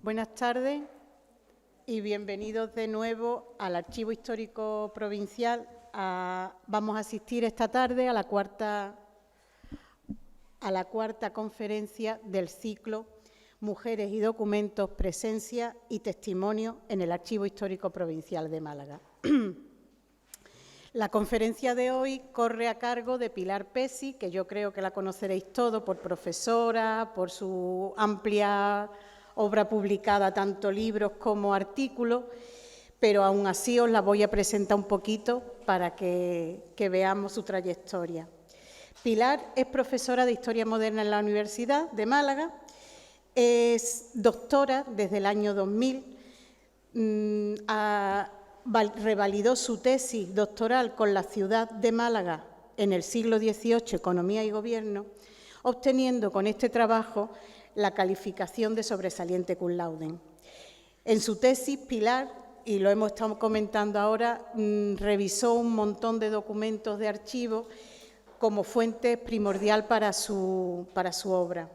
Buenas tardes y bienvenidos de nuevo al Archivo Histórico Provincial. Vamos a asistir esta tarde a la cuarta conferencia del ciclo Mujeres y Documentos, Presencia y Testimonio en el Archivo Histórico Provincial de Málaga. La conferencia de hoy corre a cargo de Pilar Pesi, que yo creo que la conoceréis todos por profesora, por su amplia obra publicada, tanto libros como artículos, pero aún así os la voy a presentar un poquito para que veamos su trayectoria. Pilar es profesora de Historia Moderna en la Universidad de Málaga, es doctora desde el año 2000, revalidó su tesis doctoral con la ciudad de Málaga en el siglo XVIII, Economía y Gobierno, obteniendo con este trabajo la calificación de sobresaliente cum laude. En su tesis, Pilar, y lo hemos estado comentando ahora, revisó un montón de documentos de archivo como fuente primordial para su obra.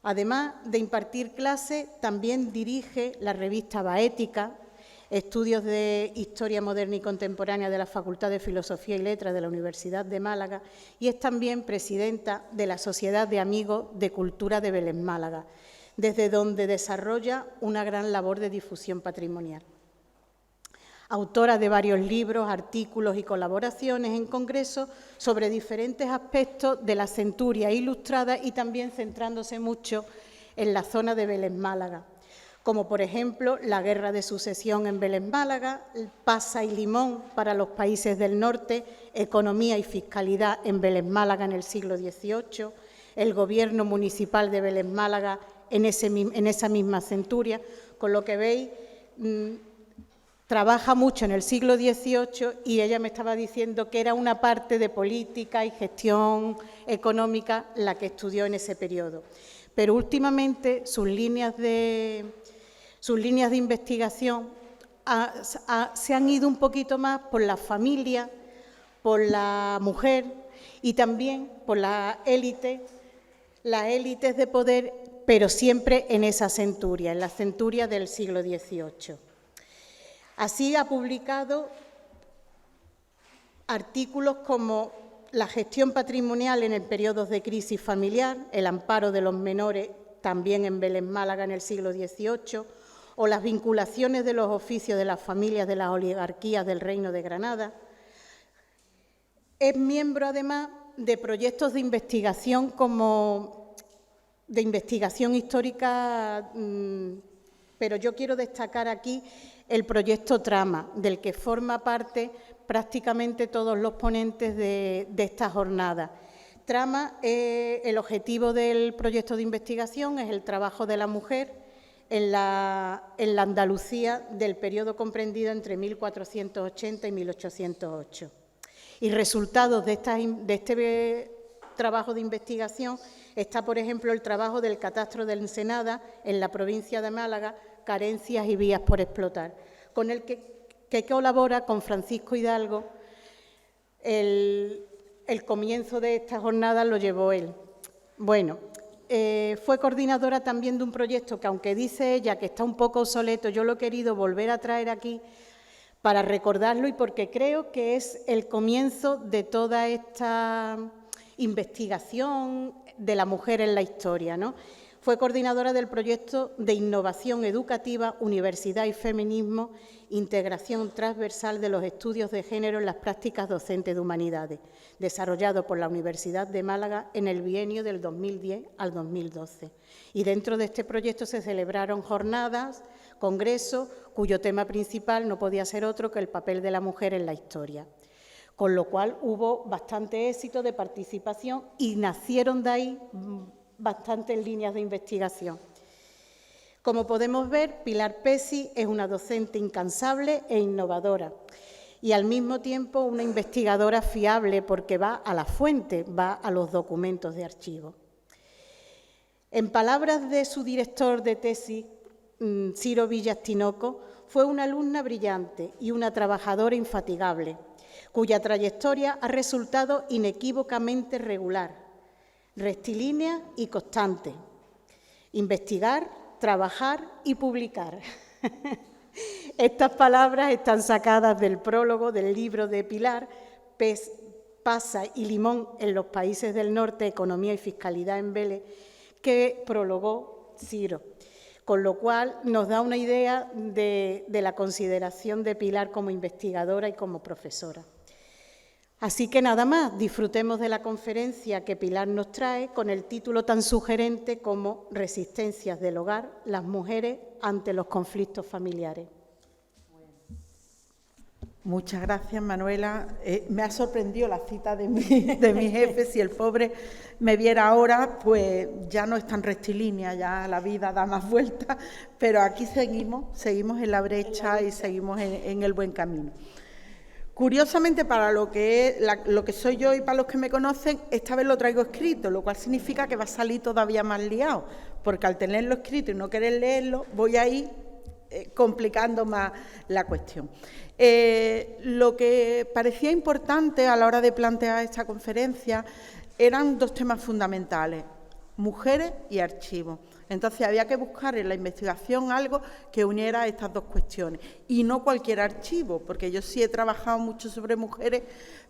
Además de impartir clases, también dirige la revista Baética, Estudios de Historia Moderna y Contemporánea de la Facultad de Filosofía y Letras de la Universidad de Málaga, y es también presidenta de la Sociedad de Amigos de Cultura de Belén Málaga, desde donde desarrolla una gran labor de difusión patrimonial. Autora de varios libros, artículos y colaboraciones en congresos sobre diferentes aspectos de la centuria ilustrada y también centrándose mucho en la zona de Belén Málaga, como por ejemplo la Guerra de Sucesión en Belén Málaga, Pasa y Limón para los países del norte, Economía y Fiscalidad en Belén Málaga en el siglo XVIII, el Gobierno Municipal de Belén Málaga en esa misma centuria, con lo que veis, trabaja mucho en el siglo XVIII y ella me estaba diciendo que era una parte de política y gestión económica la que estudió en ese periodo. Pero últimamente sus líneas de investigación se han ido un poquito más por la familia, por la mujer y también por las élites de poder, pero siempre en esa centuria, en la centuria del siglo XVIII. Así ha publicado artículos como la gestión patrimonial en el periodo de crisis familiar, el amparo de los menores también en Belén Málaga en el siglo XVIII, o las vinculaciones de los oficios de las familias de las oligarquías del Reino de Granada. Es miembro, además, de proyectos de investigación como de investigación histórica, pero yo quiero destacar aquí el proyecto Trama, del que forma parte prácticamente todos los ponentes de esta jornada. Trama, el objetivo del proyecto de investigación es el trabajo de la mujer en la Andalucía del periodo comprendido entre 1480 y 1808. Y resultados de este trabajo de investigación está, por ejemplo, el trabajo del catastro de Ensenada en la provincia de Málaga, Carencias y vías por explotar, con el que colabora con Francisco Hidalgo. El comienzo de esta jornada lo llevó él. Bueno, fue coordinadora también de un proyecto que, aunque dice ella que está un poco obsoleto, yo lo he querido volver a traer aquí para recordarlo y porque creo que es el comienzo de toda esta investigación de la mujer en la historia, ¿no? Fue coordinadora del proyecto de innovación educativa, universidad y feminismo, integración transversal de los estudios de género en las prácticas docentes de humanidades, desarrollado por la Universidad de Málaga en el bienio del 2010 al 2012. Y dentro de este proyecto se celebraron jornadas, congresos, cuyo tema principal no podía ser otro que el papel de la mujer en la historia. Con lo cual hubo bastante éxito de participación y nacieron de ahí bastantes líneas de investigación. Como podemos ver, Pilar Pesi es una docente incansable e innovadora y al mismo tiempo una investigadora fiable porque va a la fuente, va a los documentos de archivo. En palabras de su director de tesis, Ciro Villas Tinoco, fue una alumna brillante y una trabajadora infatigable, cuya trayectoria ha resultado inequívocamente regular, rectilínea y constante. Investigar, trabajar y publicar. Estas palabras están sacadas del prólogo del libro de Pilar, Pez, Pasa y Limón en los países del norte, Economía y Fiscalidad en Vélez, que prologó Ciro, con lo cual nos da una idea de la consideración de Pilar como investigadora y como profesora. Así que nada más, disfrutemos de la conferencia que Pilar nos trae con el título tan sugerente como Resistencias del hogar, las mujeres ante los conflictos familiares. Muchas gracias, Manuela. Me ha sorprendido la cita de mi jefe. Si el pobre me viera ahora, pues ya no es tan rectilínea, ya la vida da más vueltas, pero aquí seguimos en la brecha y seguimos en el buen camino. Curiosamente, para lo que soy yo y para los que me conocen, esta vez lo traigo escrito, lo cual significa que va a salir todavía más liado, porque al tenerlo escrito y no querer leerlo, voy a ir complicando más la cuestión. Lo que parecía importante a la hora de plantear esta conferencia eran dos temas fundamentales: mujeres y archivos. Entonces había que buscar en la investigación algo que uniera estas dos cuestiones, y no cualquier archivo, porque yo sí he trabajado mucho sobre mujeres,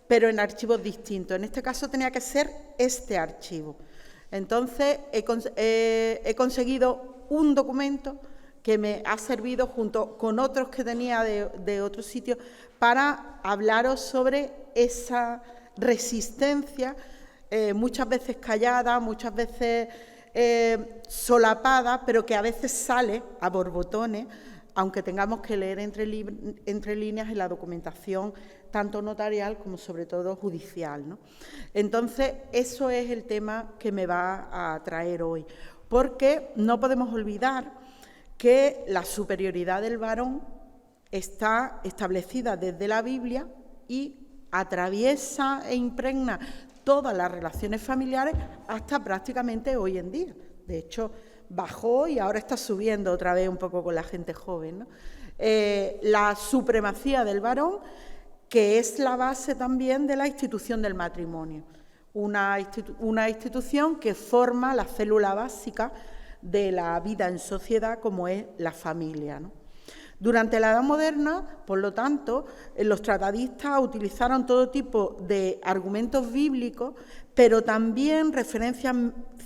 pero en archivos distintos. En este caso tenía que ser este archivo. Entonces he conseguido un documento que me ha servido, junto con otros que tenía de otros sitios, para hablaros sobre esa resistencia, muchas veces callada, muchas veces solapada, pero que a veces sale a borbotones, aunque tengamos que leer entre líneas en la documentación, tanto notarial como sobre todo judicial, ¿no? Entonces, eso es el tema que me va a traer hoy, porque no podemos olvidar que la superioridad del varón está establecida desde la Biblia y atraviesa e impregna todas las relaciones familiares hasta prácticamente hoy en día. De hecho, bajó y ahora está subiendo otra vez un poco con la gente joven, ¿no? La supremacía del varón, que es la base también de la institución del matrimonio, una institución que forma la célula básica de la vida en sociedad, como es la familia, ¿no? Durante la Edad Moderna, por lo tanto, los tratadistas utilizaron todo tipo de argumentos bíblicos, pero también referencias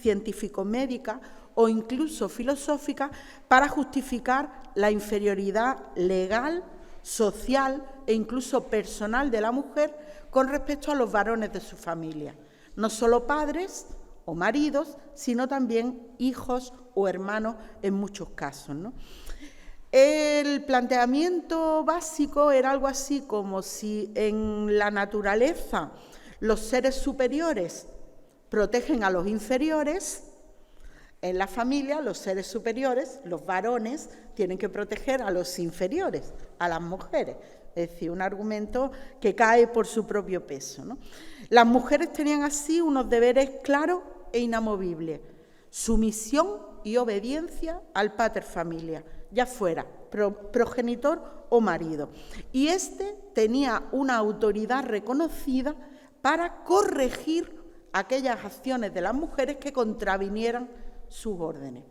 científico-médicas o incluso filosóficas para justificar la inferioridad legal, social e incluso personal de la mujer con respecto a los varones de su familia. No solo padres o maridos, sino también hijos o hermanos en muchos casos, ¿no? El planteamiento básico era algo así como si en la naturaleza los seres superiores protegen a los inferiores, en la familia los seres superiores, los varones, tienen que proteger a los inferiores, a las mujeres. Es decir, un argumento que cae por su propio peso, ¿no? Las mujeres tenían así unos deberes claros e inamovibles: sumisión y obediencia al pater familia, ya fuera progenitor o marido. Y éste tenía una autoridad reconocida para corregir aquellas acciones de las mujeres que contravinieran sus órdenes.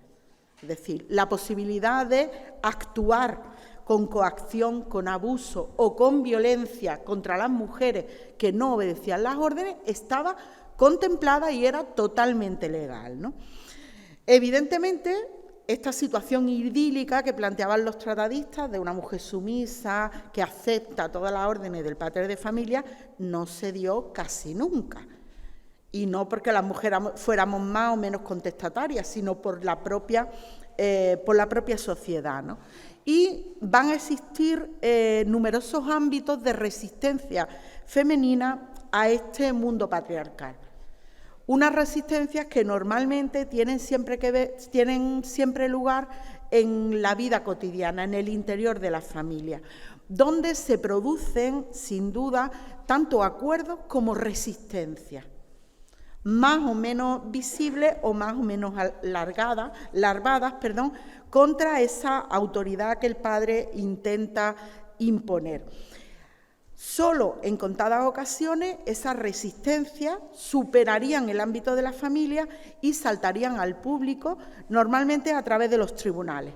Es decir, la posibilidad de actuar con coacción, con abuso o con violencia contra las mujeres que no obedecían las órdenes estaba contemplada y era totalmente legal, ¿no? Evidentemente, esta situación idílica que planteaban los tratadistas de una mujer sumisa que acepta todas las órdenes del pater de familia no se dio casi nunca. Y no porque las mujeres fuéramos más o menos contestatarias, sino por la propia sociedad, ¿no? Y van a existir numerosos ámbitos de resistencia femenina a este mundo patriarcal. Unas resistencias que normalmente tienen siempre lugar en la vida cotidiana, en el interior de la familia, donde se producen, sin duda, tanto acuerdos como resistencias, más o menos visibles o más o menos larvadas, contra esa autoridad que el padre intenta imponer. Solo en contadas ocasiones esas resistencias superarían el ámbito de la familia y saltarían al público, normalmente a través de los tribunales.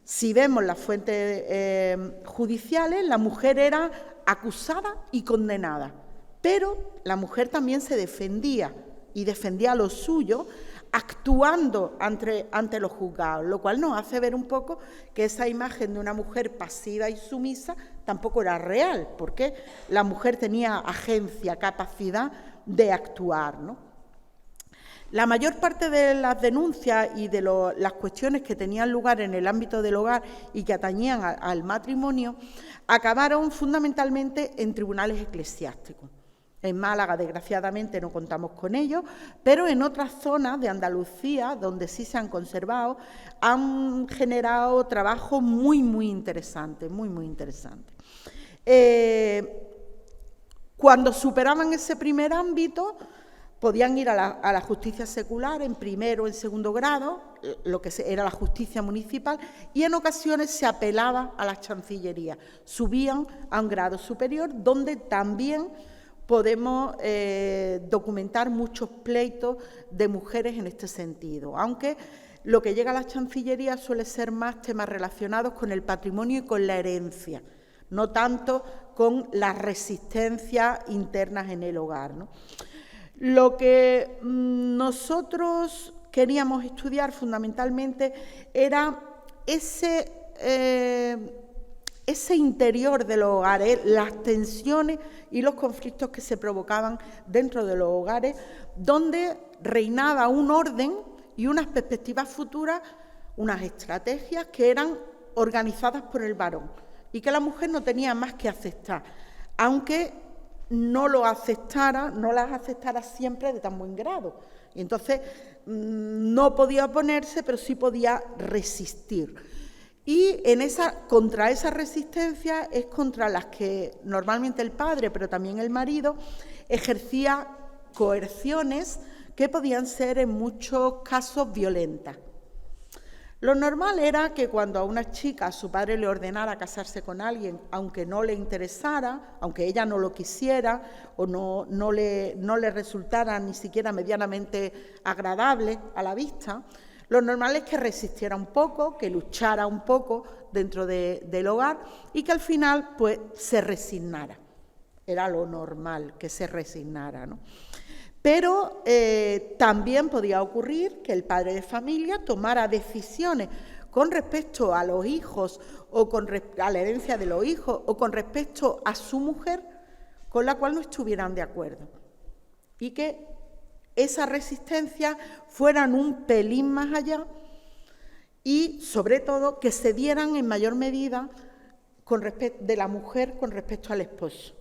Si vemos las fuentes judiciales, la mujer era acusada y condenada, pero la mujer también se defendía y defendía lo suyo, actuando ante los juzgados, lo cual nos hace ver un poco que esa imagen de una mujer pasiva y sumisa tampoco era real, porque la mujer tenía agencia, capacidad de actuar, ¿no? La mayor parte de las denuncias y de las cuestiones que tenían lugar en el ámbito del hogar y que atañían al matrimonio acabaron fundamentalmente en tribunales eclesiásticos. En Málaga, desgraciadamente, no contamos con ellos, pero en otras zonas de Andalucía, donde sí se han conservado, han generado trabajos muy interesantes, muy interesantes. Cuando superaban ese primer ámbito, podían ir a la justicia secular en primero o en segundo grado, lo que era la justicia municipal, y en ocasiones se apelaba a las chancillerías. Subían a un grado superior, donde también podemos documentar muchos pleitos de mujeres en este sentido, aunque lo que llega a la chancillería suele ser más temas relacionados con el patrimonio y con la herencia, no tanto con las resistencias internas en el hogar, ¿no? Lo que nosotros queríamos estudiar fundamentalmente era ese interior de los hogares, las tensiones y los conflictos que se provocaban dentro de los hogares, donde reinaba un orden y unas perspectivas futuras, unas estrategias que eran organizadas por el varón y que la mujer no tenía más que aceptar, aunque no las aceptara siempre de tan buen grado. Y entonces no podía oponerse, pero sí podía resistir. Y contra esa resistencia es contra las que normalmente el padre, pero también el marido, ejercía coerciones que podían ser en muchos casos violentas. Lo normal era que cuando a una chica su padre le ordenara casarse con alguien, aunque no le interesara, aunque ella no lo quisiera o no le resultara ni siquiera medianamente agradable a la vista, lo normal es que resistiera un poco, que luchara un poco dentro del hogar y que al final pues se resignara. Era lo normal que se resignara, ¿no? Pero también podía ocurrir que el padre de familia tomara decisiones con respecto a los hijos o a la herencia de los hijos o con respecto a su mujer con la cual no estuvieran de acuerdo y que esas resistencias fueran un pelín más allá y, sobre todo, que se dieran en mayor medida de la mujer con respecto al esposo.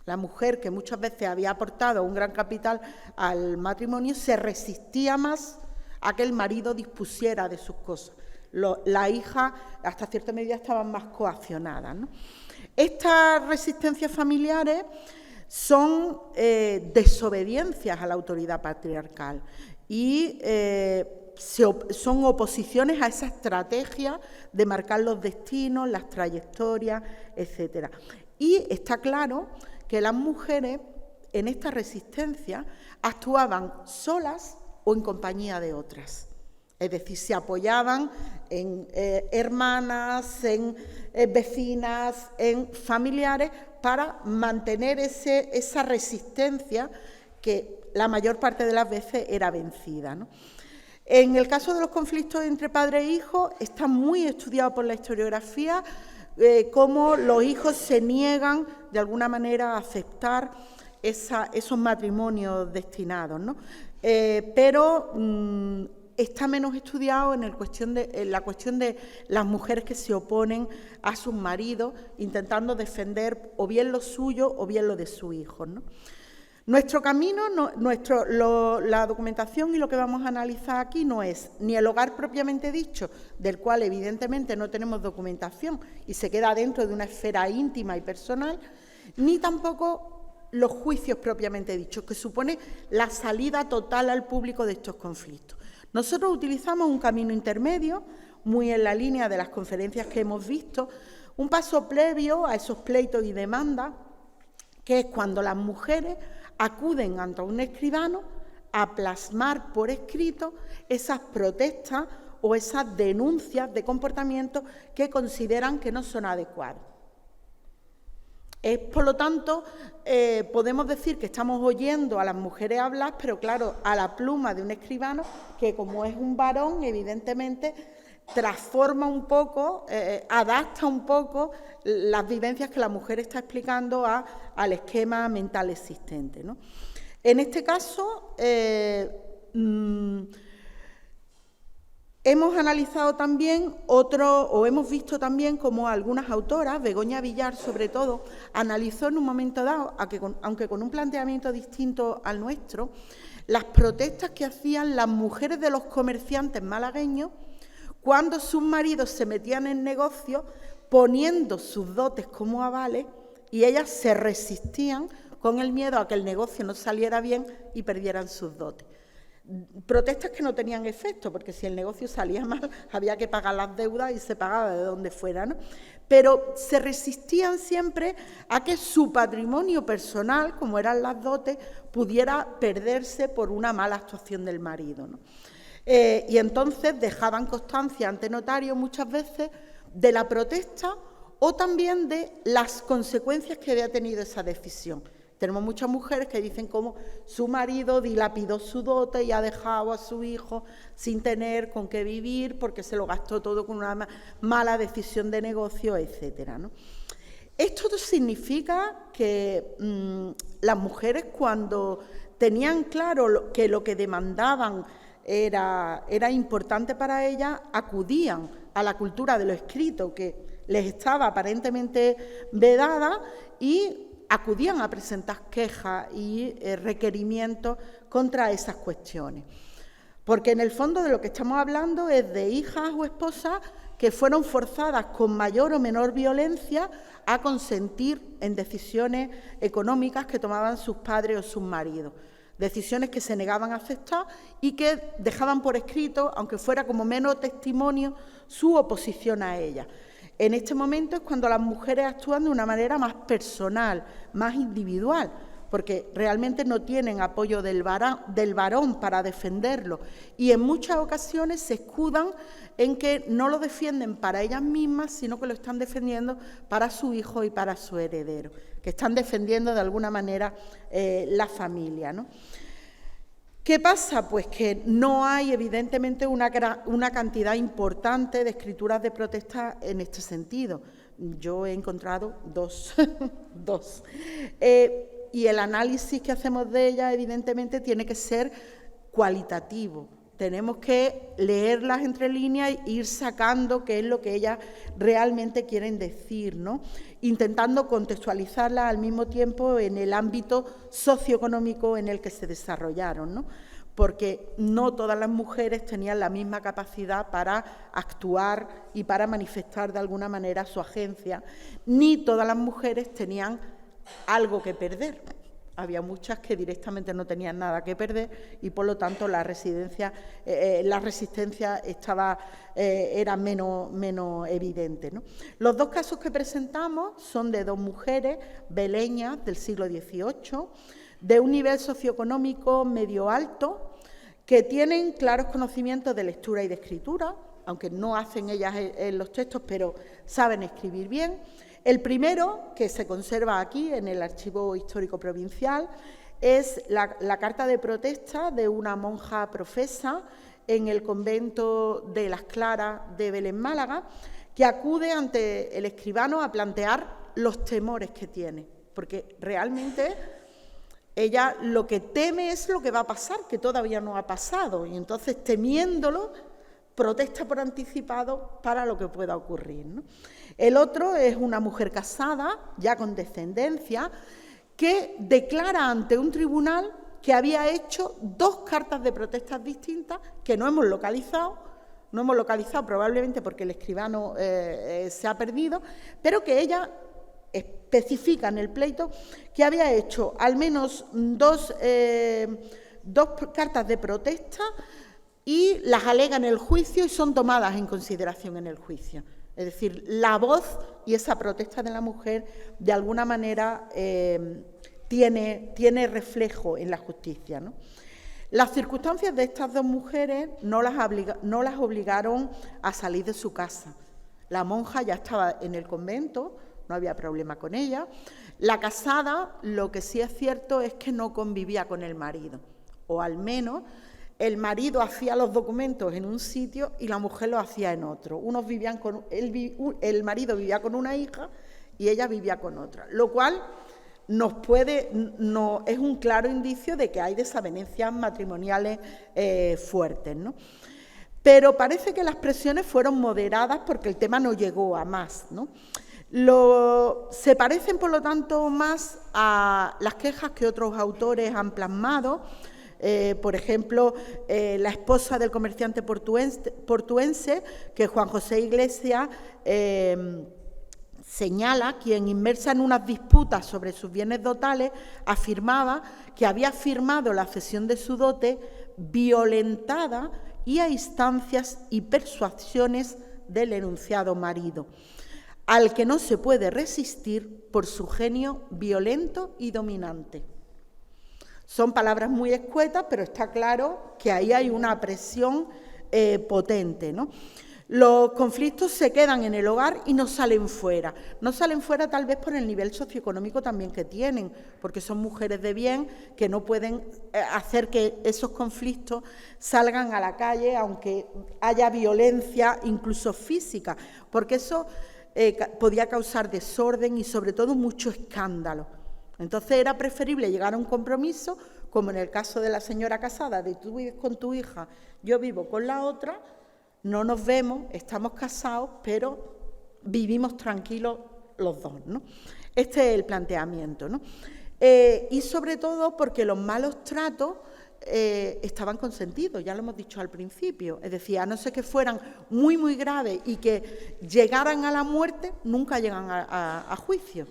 La mujer, que muchas veces había aportado un gran capital al matrimonio, se resistía más a que el marido dispusiera de sus cosas. La hija, hasta cierta medida, estaban más coaccionadas, ¿no? Estas resistencias familiares son desobediencias a la autoridad patriarcal y son oposiciones a esa estrategia de marcar los destinos, las trayectorias, etcétera. Y está claro que las mujeres en esta resistencia actuaban solas o en compañía de otras. Es decir, se apoyaban en hermanas, en vecinas, en familiares para mantener esa resistencia que la mayor parte de las veces era vencida, ¿no? En el caso de los conflictos entre padre e hijo, está muy estudiado por la historiografía cómo los hijos se niegan de alguna manera a aceptar esos matrimonios destinados, ¿no? Pero está menos estudiado en la cuestión de las mujeres que se oponen a sus maridos, intentando defender o bien lo suyo o bien lo de sus hijos, ¿no? Nuestro camino, la documentación y lo que vamos a analizar aquí no es ni el hogar propiamente dicho, del cual evidentemente no tenemos documentación y se queda dentro de una esfera íntima y personal, ni tampoco los juicios propiamente dichos, que supone la salida total al público de estos conflictos. Nosotros utilizamos un camino intermedio, muy en la línea de las conferencias que hemos visto, Un paso previo a esos pleitos y demandas, que es cuando las mujeres acuden ante un escribano a plasmar por escrito esas protestas o esas denuncias de comportamientos que consideran que no son adecuados. Por lo tanto, podemos decir que estamos oyendo a las mujeres hablar, pero claro, a la pluma de un escribano que, como es un varón, evidentemente transforma un poco, adapta un poco las vivencias que la mujer está explicando al esquema mental existente, ¿no? En este caso, hemos analizado también hemos visto también cómo algunas autoras, Begoña Villar sobre todo, analizó en un momento dado, aunque con un planteamiento distinto al nuestro, las protestas que hacían las mujeres de los comerciantes malagueños cuando sus maridos se metían en negocios poniendo sus dotes como avales y ellas se resistían con el miedo a que el negocio no saliera bien y perdieran sus dotes. Protestas que no tenían efecto, porque si el negocio salía mal había que pagar las deudas y se pagaba de donde fuera, ¿no? Pero se resistían siempre a que su patrimonio personal, como eran las dotes, pudiera perderse por una mala actuación del marido, ¿no? Y entonces dejaban constancia ante notario muchas veces de la protesta o también de las consecuencias que había tenido esa decisión. Tenemos muchas mujeres que dicen cómo su marido dilapidó su dote y ha dejado a su hijo sin tener con qué vivir porque se lo gastó todo con una mala decisión de negocio, etcétera, ¿no? Esto significa que las mujeres, cuando tenían claro que lo que demandaban era importante para ellas, acudían a la cultura de lo escrito, que les estaba aparentemente vedada, y acudían a presentar quejas y requerimientos contra esas cuestiones. Porque en el fondo de lo que estamos hablando es de hijas o esposas que fueron forzadas con mayor o menor violencia a consentir en decisiones económicas que tomaban sus padres o sus maridos. Decisiones que se negaban a aceptar y que dejaban por escrito, aunque fuera como menos testimonio, su oposición a ellas. En este momento es cuando las mujeres actúan de una manera más personal, más individual, porque realmente no tienen apoyo del varón para defenderlo, y en muchas ocasiones se escudan en que no lo defienden para ellas mismas, sino que lo están defendiendo para su hijo y para su heredero, que están defendiendo de alguna manera la familia, ¿no? ¿Qué pasa? Pues que no hay, evidentemente, una cantidad importante de escrituras de protesta en este sentido. Yo he encontrado dos. Y el análisis que hacemos de ellas, evidentemente, tiene que ser cualitativo. Tenemos que leerlas entre líneas e ir sacando qué es lo que ellas realmente quieren decir, ¿no? Intentando contextualizarlas al mismo tiempo en el ámbito socioeconómico en el que se desarrollaron, ¿no? Porque no todas las mujeres tenían la misma capacidad para actuar y para manifestar de alguna manera su agencia, ni todas las mujeres tenían algo que perder. Había muchas que directamente no tenían nada que perder y, por lo tanto, la resistencia era menos evidente, ¿no? Los dos casos que presentamos son de dos mujeres beleñas del siglo XVIII, de un nivel socioeconómico medio alto, que tienen claros conocimientos de lectura y de escritura, aunque no hacen ellas en los textos, pero saben escribir bien. El primero, que se conserva aquí en el Archivo Histórico Provincial, es la carta de protesta de una monja profesa en el convento de las Claras de Belén, Málaga, que acude ante el escribano a plantear los temores que tiene, porque realmente ella lo que teme es lo que va a pasar, que todavía no ha pasado, y entonces, temiéndolo, protesta por anticipado para lo que pueda ocurrir, ¿no? El otro es una mujer casada, ya con descendencia, que declara ante un tribunal que había hecho dos cartas de protestas distintas que no hemos localizado probablemente porque el escribano se ha perdido, pero que ella especifica en el pleito que había hecho al menos dos cartas de protesta y las alega en el juicio y son tomadas en consideración en el juicio. Es decir, la voz y esa protesta de la mujer, de alguna manera, tiene reflejo en la justicia, ¿no? Las circunstancias de estas dos mujeres no las obligaron a salir de su casa. La monja ya estaba en el convento, no había problema con ella. La casada, lo que sí es cierto es que no convivía con el marido, o al menos el marido hacía los documentos en un sitio y la mujer los hacía en otro. El marido vivía con una hija y ella vivía con otra, lo cual es un claro indicio de que hay desavenencias matrimoniales fuertes, ¿no? Pero parece que las presiones fueron moderadas porque el tema no llegó a más, ¿no? Se parecen, por lo tanto, más a las quejas que otros autores han plasmado. Por ejemplo, la esposa del comerciante portuense, que Juan José Iglesias señala, quien, inmersa en unas disputas sobre sus bienes dotales, afirmaba que había firmado la cesión de su dote violentada y a instancias y persuasiones del enunciado marido, al que no se puede resistir por su genio violento y dominante. Son palabras muy escuetas, pero está claro que ahí hay una presión potente, ¿no? Los conflictos se quedan en el hogar y no salen fuera. No salen fuera tal vez por el nivel socioeconómico también que tienen, porque son mujeres de bien que no pueden hacer que esos conflictos salgan a la calle, aunque haya violencia, incluso física, porque eso podía causar desorden y sobre todo mucho escándalo. Entonces era preferible llegar a un compromiso, como en el caso de la señora casada, de tú vives con tu hija, yo vivo con la otra, no nos vemos, estamos casados, pero vivimos tranquilos los dos, ¿no? Este es el planteamiento, ¿no? Y sobre todo porque los malos tratos estaban consentidos, ya lo hemos dicho al principio, es decir, a no ser que fueran muy, muy graves y que llegaran a la muerte, nunca llegan a juicio.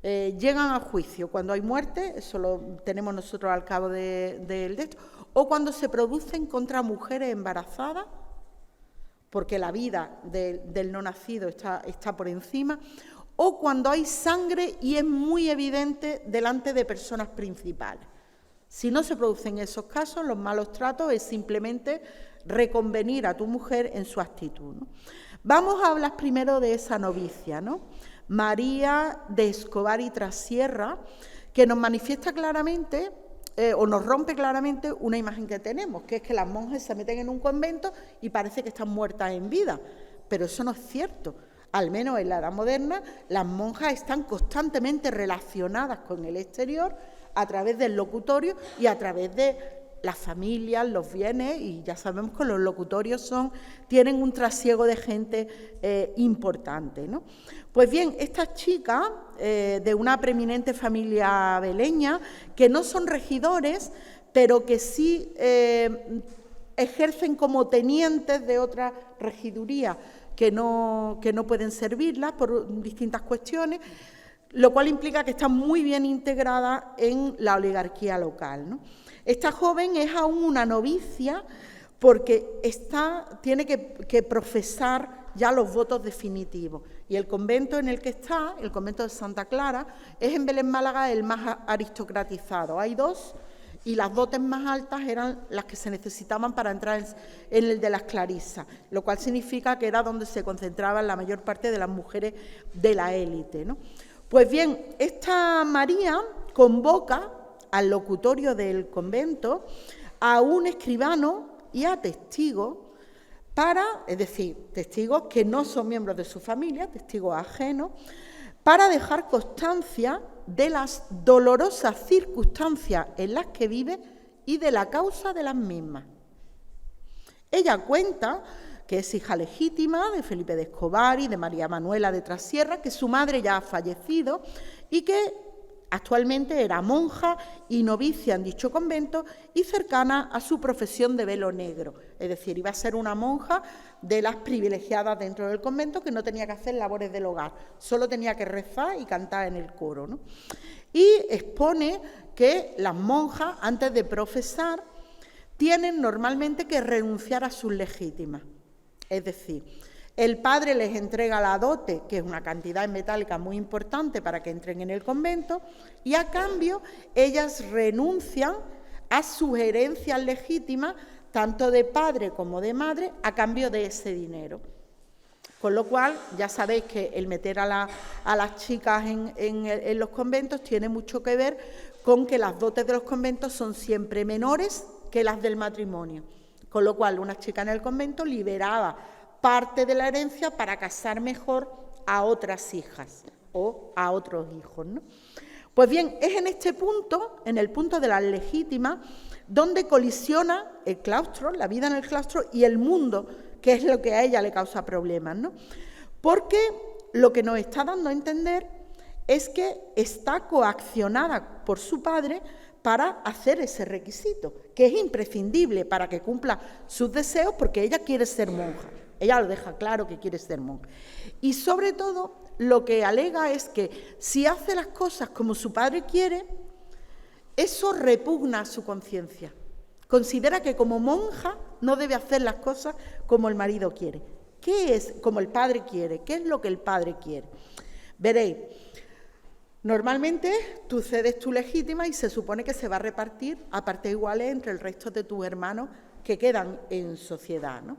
Llegan a juicio cuando hay muerte, eso lo tenemos nosotros al cabo de esto, o cuando se producen contra mujeres embarazadas, porque la vida del no nacido está por encima, o cuando hay sangre y es muy evidente delante de personas principales. Si no se producen esos casos, los malos tratos es simplemente reconvenir a tu mujer en su actitud, ¿no? Vamos a hablar primero de esa novicia, ¿no? María de Escobar y Trasierra, que nos manifiesta claramente o nos rompe claramente una imagen que tenemos, que es que las monjas se meten en un convento y parece que están muertas en vida, pero eso no es cierto. Al menos en la Edad Moderna, las monjas están constantemente relacionadas con el exterior a través del locutorio y a través de las familias, los bienes, y ya sabemos que los locutorios tienen un trasiego de gente importante, ¿no? Pues bien, estas chicas de una preeminente familia beleña, que no son regidores, pero que sí ejercen como tenientes de otra regiduría que no pueden servirlas por distintas cuestiones, lo cual implica que están muy bien integradas en la oligarquía local, ¿no? Esta joven es aún una novicia porque tiene que profesar ya los votos definitivos. Y el convento en el que está, el convento de Santa Clara, es en Belén, Málaga, el más aristocratizado. Hay dos y las dotes más altas eran las que se necesitaban para entrar en el de las clarisas, lo cual significa que era donde se concentraban la mayor parte de las mujeres de la élite, ¿no? Pues bien, esta María convoca al locutorio del convento a un escribano y a testigos es decir, testigos que no son miembros de su familia, testigos ajenos, para dejar constancia de las dolorosas circunstancias en las que vive y de la causa de las mismas. Ella cuenta que es hija legítima de Felipe de Escobar y de María Manuela de Trasierra, que su madre ya ha fallecido y que actualmente era monja y novicia en dicho convento y cercana a su profesión de velo negro. Es decir, iba a ser una monja de las privilegiadas dentro del convento que no tenía que hacer labores del hogar, solo tenía que rezar y cantar en el coro, ¿no? Y expone que las monjas, antes de profesar, tienen normalmente que renunciar a sus legítimas. Es decir, El padre les entrega la dote, que es una cantidad en metálica muy importante para que entren en el convento, y a cambio ellas renuncian a sus herencias legítimas, tanto de padre como de madre, a cambio de ese dinero. Con lo cual, ya sabéis que el meter a las chicas en los conventos tiene mucho que ver con que las dotes de los conventos son siempre menores que las del matrimonio. Con lo cual, una chica en el convento liberaba parte de la herencia para casar mejor a otras hijas o a otros hijos, ¿no? Pues bien, es en este punto, en el punto de las legítimas, donde colisiona el claustro, la vida en el claustro y el mundo, que es lo que a ella le causa problemas, ¿no? Porque lo que nos está dando a entender es que está coaccionada por su padre para hacer ese requisito, que es imprescindible para que cumpla sus deseos, porque ella quiere ser monja. Ella lo deja claro que quiere ser monja. Y sobre todo, lo que alega es que si hace las cosas como su padre quiere, eso repugna a su conciencia. Considera que como monja no debe hacer las cosas como el marido quiere. ¿Qué es como el padre quiere? ¿Qué es lo que el padre quiere? Veréis, normalmente tú cedes tu legítima y se supone que se va a repartir a partes iguales entre el resto de tus hermanos que quedan en sociedad, ¿no?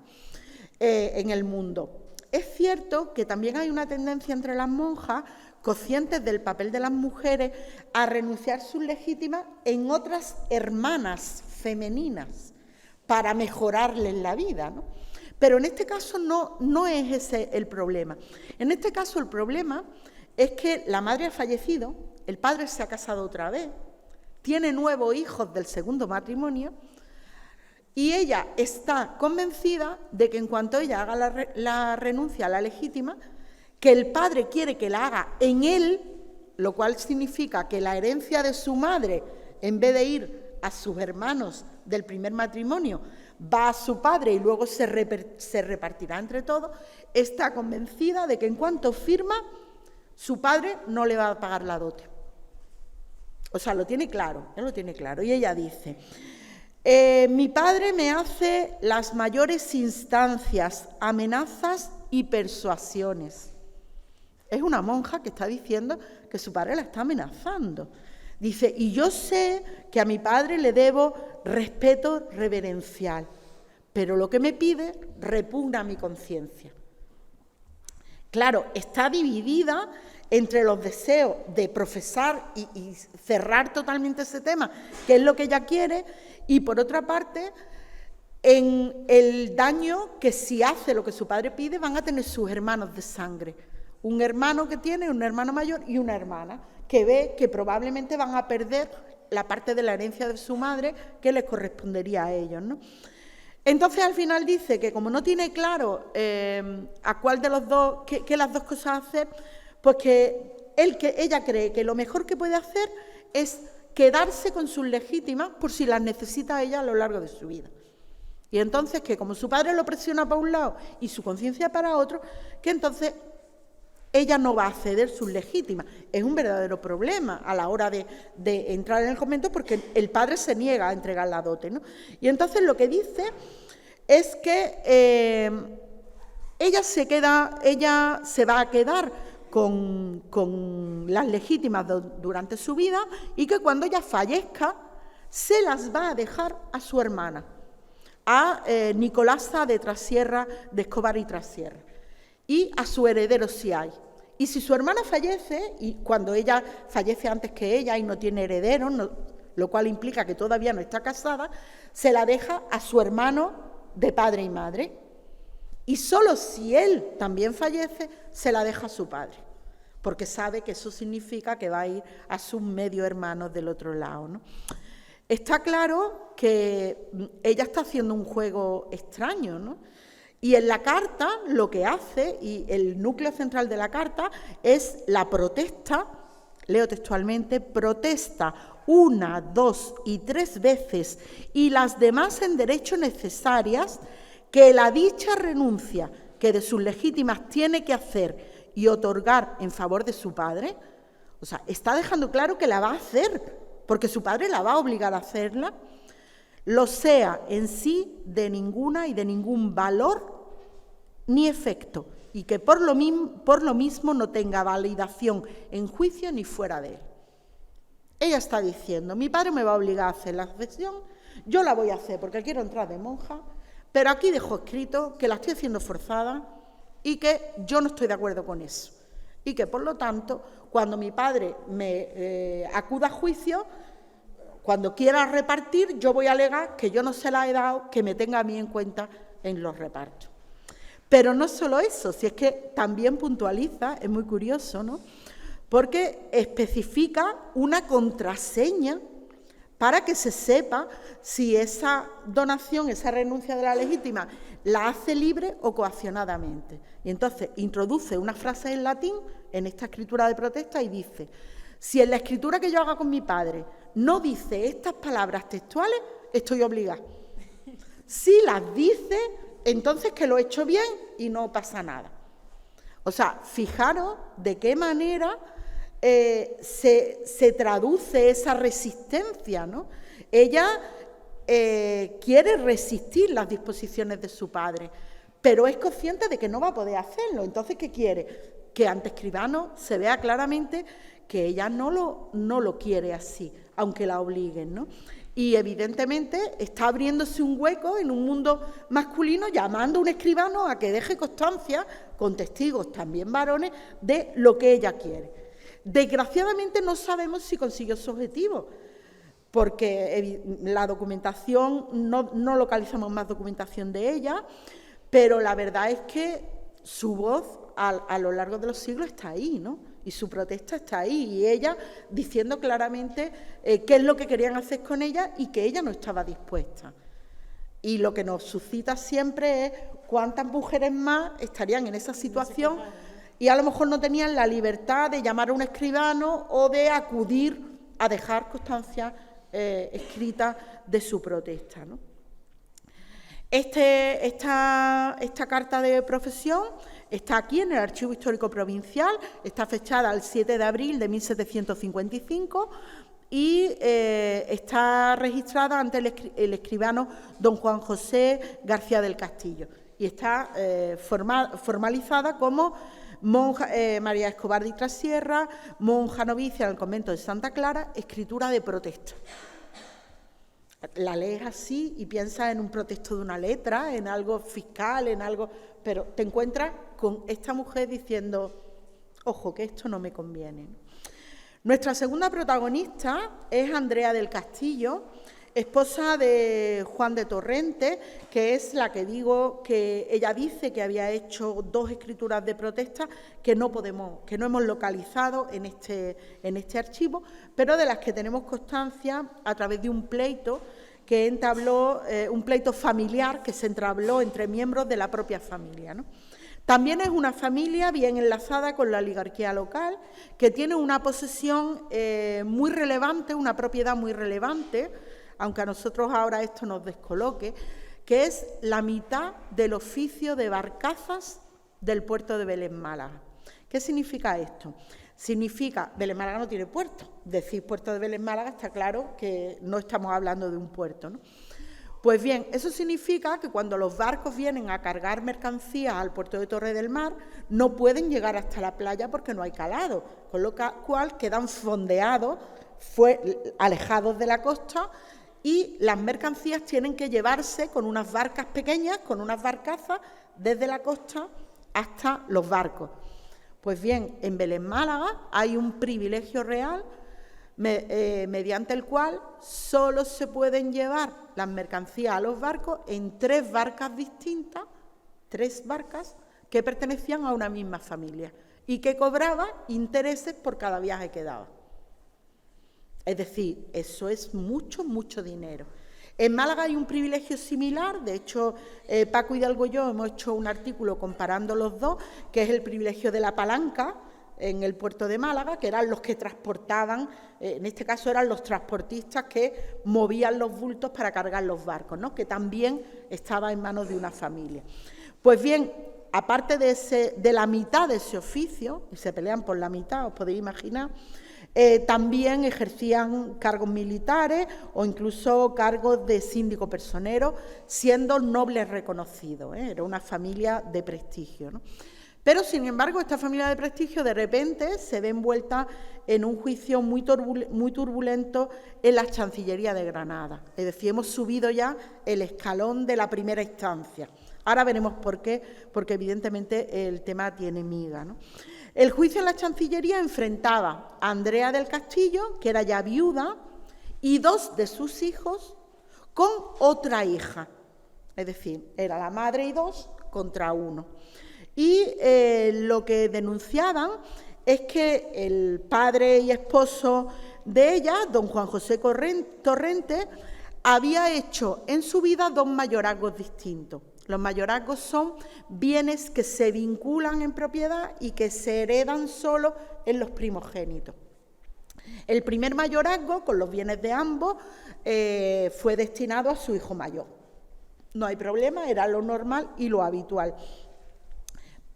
En el mundo. Es cierto que también hay una tendencia entre las monjas, conscientes del papel de las mujeres, a renunciar sus legítimas en otras hermanas femeninas para mejorarles la vida, ¿no? Pero en este caso no es ese el problema. En este caso el problema es que la madre ha fallecido, el padre se ha casado otra vez, tiene 9 hijos del segundo matrimonio, y ella está convencida de que en cuanto ella haga la renuncia a la legítima, que el padre quiere que la haga en él, lo cual significa que la herencia de su madre, en vez de ir a sus hermanos del primer matrimonio, va a su padre y luego se repartirá entre todos, está convencida de que en cuanto firma, su padre no le va a pagar la dote. O sea, lo tiene claro, él lo tiene claro. Y ella dice: mi padre me hace las mayores instancias, amenazas y persuasiones. Es una monja que está diciendo que su padre la está amenazando. Dice, y yo sé que a mi padre le debo respeto reverencial, pero lo que me pide repugna a mi conciencia. Claro, está dividida entre los deseos de profesar y cerrar totalmente ese tema, que es lo que ella quiere, y por otra parte, en el daño que si hace lo que su padre pide, van a tener sus hermanos de sangre. Un hermano que tiene, un hermano mayor y una hermana, que ve que probablemente van a perder la parte de la herencia de su madre que les correspondería a ellos, ¿no? Entonces, al final dice que como no tiene claro a cuál de los dos, qué las dos cosas hacer, pues que ella cree que lo mejor que puede hacer es quedarse con sus legítimas por si las necesita ella a lo largo de su vida. Y entonces que como su padre lo presiona para un lado y su conciencia para otro, que entonces ella no va a ceder sus legítimas. Es un verdadero problema a la hora de entrar en el convento porque el padre se niega a entregar la dote, ¿no? Y entonces lo que dice es que ella se va a quedar con las legítimas durante su vida y que cuando ella fallezca se las va a dejar a su hermana, a Nicolasa de Trasierra, de Escobar y Trasierra, y a su heredero si hay. Y si su hermana fallece, y cuando ella fallece antes que ella y no tiene herederos, lo cual implica que todavía no está casada, se la deja a su hermano de padre y madre. Y solo si él también fallece, se la deja a su padre, porque sabe que eso significa que va a ir a sus medio hermanos del otro lado, ¿no? Está claro que ella está haciendo un juego extraño, ¿no? Y en la carta lo que hace, y el núcleo central de la carta, es la protesta, leo textualmente, protesta 1, 2 y 3 veces y las demás en derecho necesarias que la dicha renuncia que de sus legítimas tiene que hacer y otorgar en favor de su padre, o sea, está dejando claro que la va a hacer, porque su padre la va a obligar a hacerla, lo sea en sí de ninguna y de ningún valor ni efecto, y que por lo mismo no tenga validación en juicio ni fuera de él. Ella está diciendo, mi padre me va a obligar a hacer la confesión, yo la voy a hacer porque quiero entrar de monja, pero aquí dejo escrito que la estoy haciendo forzada y que yo no estoy de acuerdo con eso. Y que, por lo tanto, cuando mi padre me acuda a juicio, cuando quiera repartir, yo voy a alegar que yo no se la he dado, que me tenga a mí en cuenta en los repartos. Pero no solo eso, si es que también puntualiza, es muy curioso, ¿no?, porque especifica una contraseña para que se sepa si esa donación, esa renuncia de la legítima, la hace libre o coaccionadamente. Y entonces introduce una frase en latín en esta escritura de protesta y dice, si en la escritura que yo haga con mi padre no dice estas palabras textuales, estoy obligada. Si las dice, entonces que lo he hecho bien y no pasa nada. O sea, fijaros de qué manera se traduce esa resistencia, ¿no? Ella quiere resistir las disposiciones de su padre, pero es consciente de que no va a poder hacerlo. Entonces, ¿qué quiere? Que ante escribano se vea claramente que ella no lo quiere así, aunque la obliguen, ¿no? Y evidentemente está abriéndose un hueco en un mundo masculino, llamando a un escribano a que deje constancia, con testigos también varones, de lo que ella quiere. Desgraciadamente no sabemos si consiguió su objetivo, porque la documentación, no localizamos más documentación de ella, pero la verdad es que su voz a lo largo de los siglos está ahí, ¿no? Y su protesta está ahí, y ella diciendo claramente qué es lo que querían hacer con ella y que ella no estaba dispuesta. Y lo que nos suscita siempre es cuántas mujeres más estarían en esa situación y a lo mejor no tenían la libertad de llamar a un escribano o de acudir a dejar constancia escrita de su protesta, ¿no? Esta carta de profesión está aquí en el Archivo Histórico Provincial, está fechada el 7 de abril de 1755 y está registrada ante el escribano don Juan José García del Castillo y está formalizada como monja María Escobar de Trasierra, monja novicia en el convento de Santa Clara, escritura de protesta. La lees así y piensas en un protesto de una letra, en algo fiscal, en algo, pero te encuentras con esta mujer diciendo, ojo, que esto no me conviene. Nuestra segunda protagonista es Andrea del Castillo, esposa de Juan de Torrente, que es la que digo que ella dice que había hecho 2 escrituras de protesta que no hemos localizado en este archivo, pero de las que tenemos constancia a través de un pleito que entabló, un pleito familiar que se entabló entre miembros de la propia familia, ¿no? También es una familia bien enlazada con la oligarquía local, que tiene una posesión muy relevante, una propiedad muy relevante, aunque a nosotros ahora esto nos descoloque, que es la mitad del oficio de barcazas del puerto de Belén Málaga. ¿Qué significa esto? Significa, Belén Málaga no tiene puerto, decir puerto de Belén Málaga está claro que no estamos hablando de un puerto, ¿no? Pues bien, eso significa que cuando los barcos vienen a cargar mercancías al puerto de Torre del Mar, no pueden llegar hasta la playa porque no hay calado, con lo cual quedan fondeados, alejados de la costa, y las mercancías tienen que llevarse con unas barcas pequeñas, con unas barcazas, desde la costa hasta los barcos. Pues bien, en Belén Málaga hay un privilegio real mediante el cual solo se pueden llevar las mercancías a los barcos en 3 barcas distintas, 3 barcas que pertenecían a una misma familia y que cobraba intereses por cada viaje que daba. Es decir, eso es mucho, mucho dinero. En Málaga hay un privilegio similar, de hecho, Paco Hidalgo y yo hemos hecho un artículo comparando los dos, que es el privilegio de la palanca en el puerto de Málaga, que eran los que transportaban, en este caso eran los transportistas que movían los bultos para cargar los barcos, ¿no?, que también estaba en manos de una familia. Pues bien, aparte de la mitad de ese oficio, y se pelean por la mitad, os podéis imaginar, También ejercían cargos militares o incluso cargos de síndico personero, siendo nobles reconocidos, ¿eh? Era una familia de prestigio, ¿no? Pero, sin embargo, esta familia de prestigio de repente se ve envuelta en un juicio muy turbulento en la Chancillería de Granada. Es decir, hemos subido ya el escalón de la primera instancia. Ahora veremos por qué, porque evidentemente el tema tiene miga, ¿no? El juicio en la Chancillería enfrentaba a Andrea del Castillo, que era ya viuda, y 2 de sus hijos con otra hija. Es decir, era la madre y 2 contra 1. Y lo que denunciaban es que el padre y esposo de ella, don Juan José Torrente, había hecho en su vida 2 mayorazgos distintos. Los mayorazgos son bienes que se vinculan en propiedad y que se heredan solo en los primogénitos. El primer mayorazgo, con los bienes de ambos, fue destinado a su hijo mayor. No hay problema, era lo normal y lo habitual.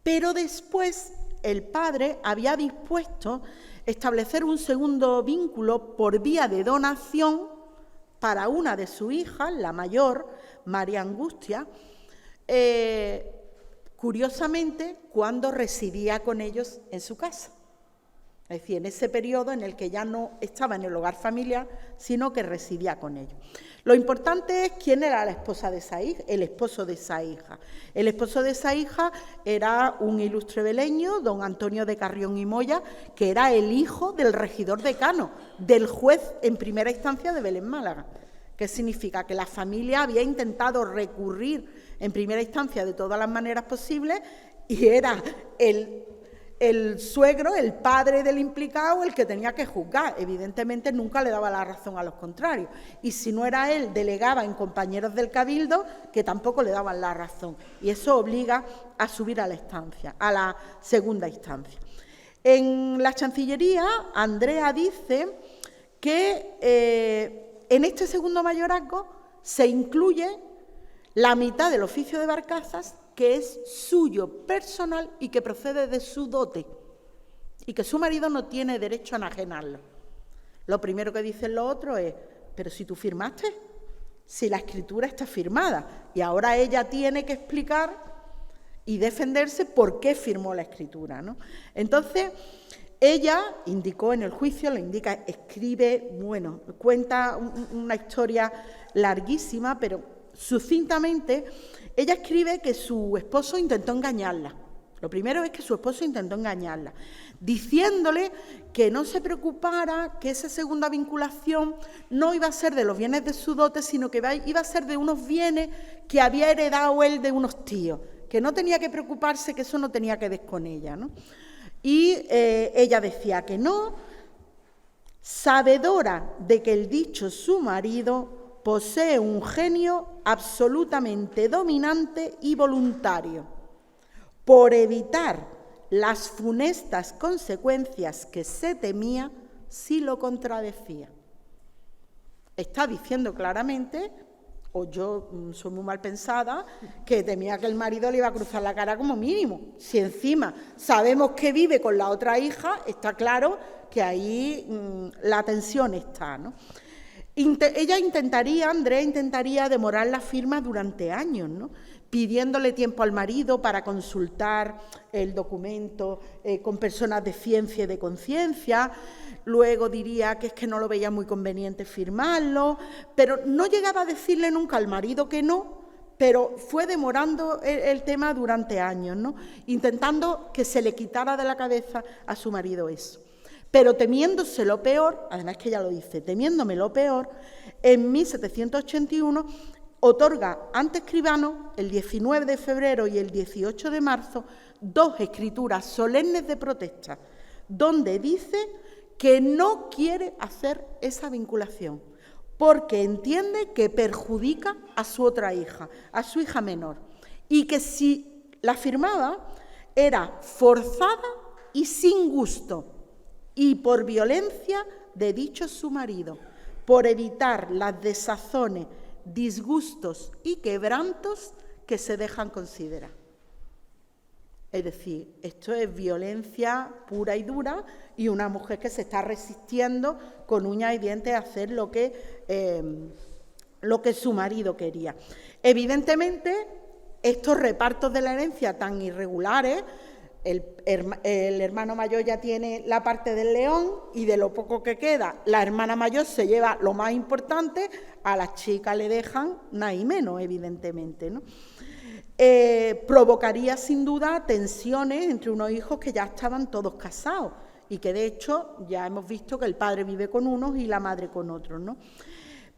Pero después el padre había dispuesto establecer un segundo vínculo por vía de donación para una de sus hijas, la mayor, María Angustia, curiosamente, cuando residía con ellos en su casa. Es decir, en ese periodo en el que ya no estaba en el hogar familiar, sino que residía con ellos. Lo importante es quién era la esposa de esa hija, el esposo de esa hija. El esposo de esa hija era un ilustre beleño, don Antonio de Carrión y Moya, que era el hijo del regidor decano, del juez en primera instancia de Belén Málaga. ¿Qué significa? Que la familia había intentado recurrir en primera instancia de todas las maneras posibles y era el suegro, el padre del implicado, el que tenía que juzgar. Evidentemente nunca le daba la razón a los contrarios. Y si no era él, delegaba en compañeros del cabildo que tampoco le daban la razón. Y eso obliga a subir a la instancia, a la segunda instancia. En la Chancillería, Andrea dice que en este segundo mayorazgo se incluye la mitad del oficio de Barcazas, que es suyo personal y que procede de su dote, y que su marido no tiene derecho a enajenarlo. Lo primero que dicen los otros es, pero si tú firmaste, si la escritura está firmada, y ahora ella tiene que explicar y defenderse por qué firmó la escritura, ¿no? Entonces, ella indicó en el juicio, lo indica, escribe, bueno, cuenta una historia larguísima, pero sucintamente, ella escribe que su esposo intentó engañarla. Lo primero es que su esposo intentó engañarla, diciéndole que no se preocupara, que esa segunda vinculación no iba a ser de los bienes de su dote, sino que iba a ser de unos bienes que había heredado él de unos tíos, que no tenía que preocuparse, que eso no tenía que ver con ella, ¿no? Y ella decía que no, sabedora de que el dicho su marido posee un genio absolutamente dominante y voluntario, por evitar las funestas consecuencias que se temía si lo contradecía. Está diciendo claramente, o yo soy muy mal pensada, que temía que el marido le iba a cruzar la cara como mínimo. Si encima sabemos que vive con la otra hija, está claro que ahí la tensión está, ¿no? Andrea intentaría demorar la firma durante años, ¿no? Pidiéndole tiempo al marido para consultar el documento con personas de ciencia y de conciencia. Luego diría que es que no lo veía muy conveniente firmarlo, pero no llegaba a decirle nunca al marido que no, pero fue demorando el tema durante años, ¿no? Intentando que se le quitara de la cabeza a su marido eso. Pero temiéndose lo peor, además que ella lo dice, temiéndome lo peor, en 1781 otorga ante escribano, el 19 de febrero y el 18 de marzo, 2 escrituras solemnes de protesta, donde dice que no quiere hacer esa vinculación, porque entiende que perjudica a su otra hija, a su hija menor, y que si la firmaba era forzada y sin gusto, y por violencia de dicho su marido, por evitar las desazones, disgustos y quebrantos que se dejan considerar. Es decir, esto es violencia pura y dura y una mujer que se está resistiendo con uñas y dientes a hacer lo que su marido quería. Evidentemente, estos repartos de la herencia tan irregulares, el hermano mayor ya tiene la parte del león y de lo poco que queda, la hermana mayor se lleva lo más importante, a la chica le dejan nada y menos, evidentemente, ¿no? Provocaría sin duda tensiones entre unos hijos que ya estaban todos casados y que de hecho ya hemos visto que el padre vive con unos y la madre con otros, ¿no?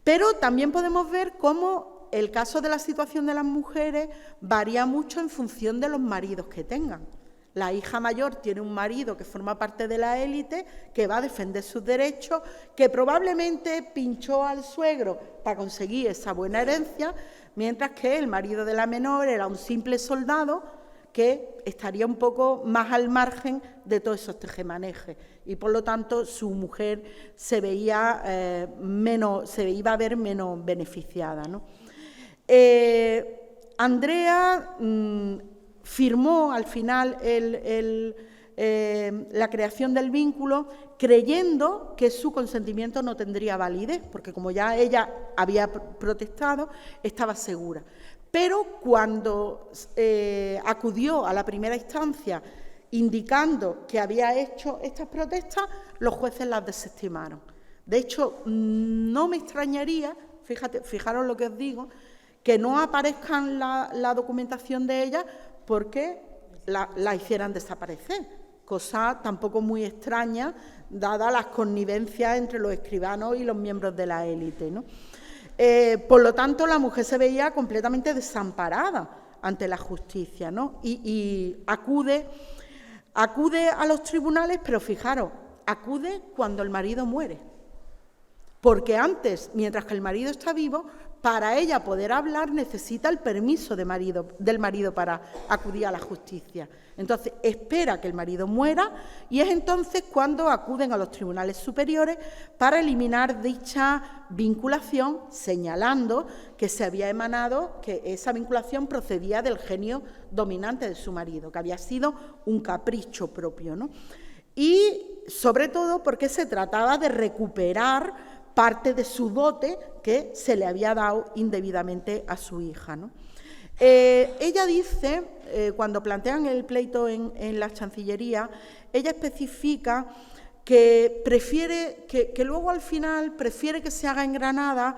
Pero también podemos ver cómo el caso de la situación de las mujeres varía mucho en función de los maridos que tengan. La hija mayor tiene un marido que forma parte de la élite, que va a defender sus derechos, que probablemente pinchó al suegro para conseguir esa buena herencia, mientras que el marido de la menor era un simple soldado que estaría un poco más al margen de todos esos tejemanejes y por lo tanto su mujer se iba a ver menos beneficiada, ¿no? Andrea firmó al final la creación del vínculo creyendo que su consentimiento no tendría validez, porque como ya ella había protestado, estaba segura. Pero cuando acudió a la primera instancia indicando que había hecho estas protestas, los jueces las desestimaron. De hecho, no me extrañaría, fijaros lo que os digo, que no aparezca en la documentación de ella porque la hicieran desaparecer, cosa tampoco muy extraña, dadas las connivencias entre los escribanos y los miembros de la élite, ¿no? Por lo tanto, la mujer se veía completamente desamparada ante la justicia, ¿no? Y acude a los tribunales, pero fijaros, acude cuando el marido muere. Porque antes, mientras que el marido está vivo, para ella poder hablar necesita el permiso del marido para acudir a la justicia. Entonces, espera que el marido muera y es entonces cuando acuden a los tribunales superiores para eliminar dicha vinculación, señalando que se había emanado, que esa vinculación procedía del genio dominante de su marido, que había sido un capricho propio, ¿no? Y, sobre todo, porque se trataba de recuperar parte de su dote que se le había dado indebidamente a su hija, ¿no? Ella dice, cuando plantean el pleito en la Chancillería, ella especifica que prefiere, que luego al final prefiere que se haga en Granada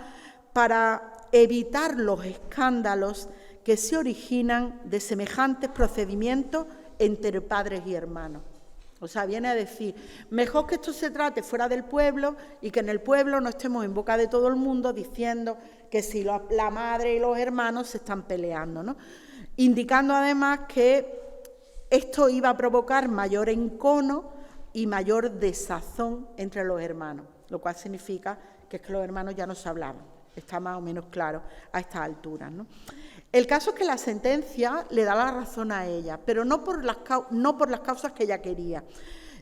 para evitar los escándalos que se originan de semejantes procedimientos entre padres y hermanos. O sea, viene a decir, mejor que esto se trate fuera del pueblo y que en el pueblo no estemos en boca de todo el mundo diciendo que si la madre y los hermanos se están peleando, ¿no? Indicando además que esto iba a provocar mayor encono y mayor desazón entre los hermanos, lo cual significa que es que los hermanos ya no se hablaban, está más o menos claro a estas alturas, ¿no? El caso es que la sentencia le da la razón a ella, pero no por las causas que ella quería.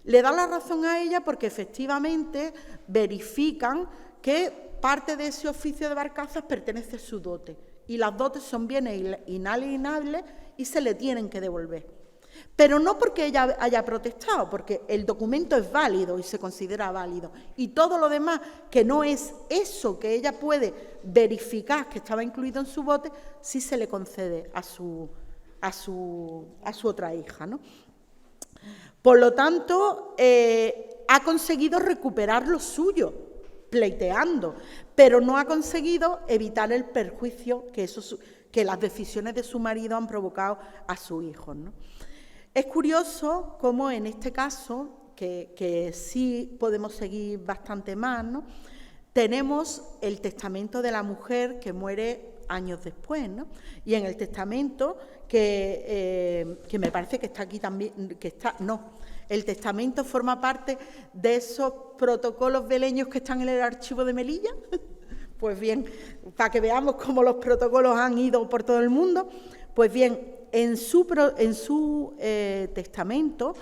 Le da la razón a ella porque efectivamente verifican que parte de ese oficio de barcazas pertenece a su dote y las dotes son bienes inalienables y se le tienen que devolver. Pero no porque ella haya protestado, porque el documento es válido y se considera válido. Y todo lo demás, que no es eso que ella puede verificar que estaba incluido en su dote, sí se le concede a su otra hija, ¿no? Por lo tanto, ha conseguido recuperar lo suyo, pleiteando, pero no ha conseguido evitar el perjuicio que las decisiones de su marido han provocado a sus hijos, ¿no? Es curioso cómo en este caso, que sí podemos seguir bastante más, ¿no? Tenemos el testamento de la mujer que muere años después, ¿no? Y en el testamento, que me parece que está aquí también, el testamento forma parte de esos protocolos beleños que están en el archivo de Melilla. Pues bien, para que veamos cómo los protocolos han ido por todo el mundo, pues bien, en su testamento,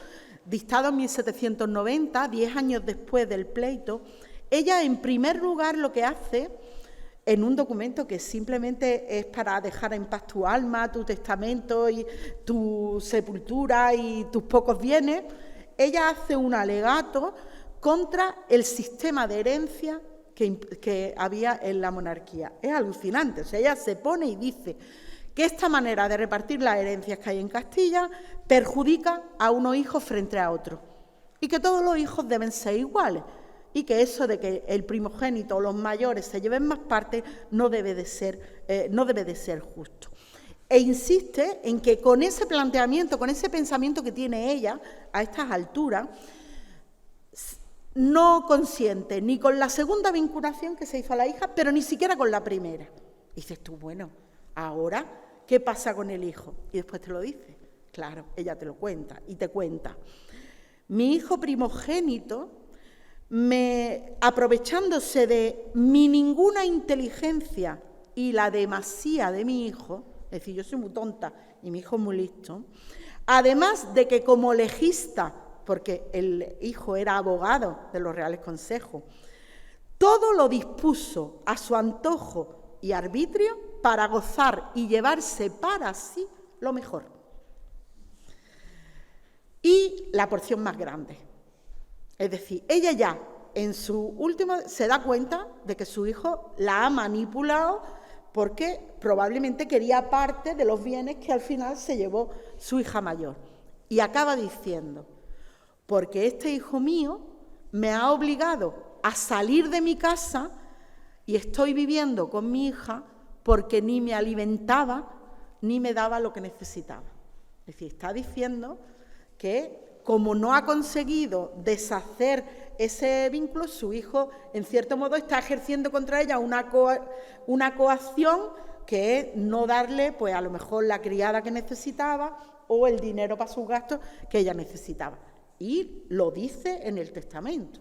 dictado en 1790, 10 años después del pleito, ella en primer lugar lo que hace en un documento que simplemente es para dejar en paz tu alma, tu testamento y tu sepultura y tus pocos bienes, ella hace un alegato contra el sistema de herencia que había en la monarquía. Es alucinante, o sea, ella se pone y dice que esta manera de repartir las herencias que hay en Castilla perjudica a unos hijos frente a otros y que todos los hijos deben ser iguales y que eso de que el primogénito o los mayores se lleven más parte no debe de ser justo. E insiste en que con ese planteamiento, con ese pensamiento que tiene ella a estas alturas, no consiente ni con la segunda vinculación que se hizo a la hija, pero ni siquiera con la primera. Y dices tú, bueno, ahora, ¿qué pasa con el hijo? Y después te lo dice. Claro, ella te lo cuenta y te cuenta. Mi hijo primogénito, aprovechándose de mi ninguna inteligencia y la demasía de mi hijo, es decir, yo soy muy tonta y mi hijo es muy listo, además de que como legista, porque el hijo era abogado de los Reales Consejos, todo lo dispuso a su antojo y arbitrio para gozar y llevarse para sí lo mejor. Y la porción más grande. Es decir, ella ya en su última se da cuenta de que su hijo la ha manipulado porque probablemente quería parte de los bienes que al final se llevó su hija mayor. Y acaba diciendo, porque este hijo mío me ha obligado a salir de mi casa y estoy viviendo con mi hija porque ni me alimentaba ni me daba lo que necesitaba. Es decir, está diciendo que como no ha conseguido deshacer ese vínculo, su hijo, en cierto modo, está ejerciendo contra ella una coacción que es no darle, pues a lo mejor la criada que necesitaba o el dinero para sus gastos que ella necesitaba. Y lo dice en el testamento.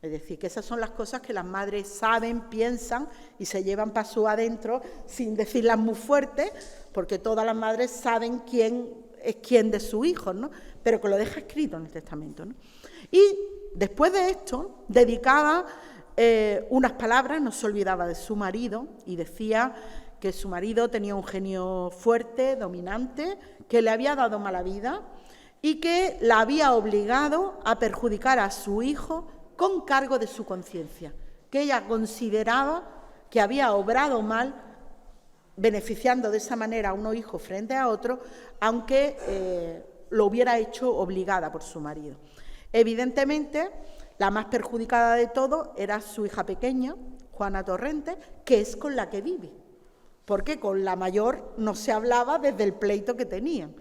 Es decir, que esas son las cosas que las madres saben, piensan y se llevan para su adentro sin decirlas muy fuerte, porque todas las madres saben quién es quién de sus hijos, ¿no? Pero que lo deja escrito en el testamento, ¿no? Y después de esto, dedicaba unas palabras, no se olvidaba de su marido y decía que su marido tenía un genio fuerte, dominante, que le había dado mala vida y que la había obligado a perjudicar a su hijo con cargo de su conciencia, que ella consideraba que había obrado mal, beneficiando de esa manera a unos hijos frente a otros, aunque lo hubiera hecho obligada por su marido. Evidentemente, la más perjudicada de todo era su hija pequeña, Juana Torrente, que es con la que vive, porque con la mayor no se hablaba desde el pleito que tenían.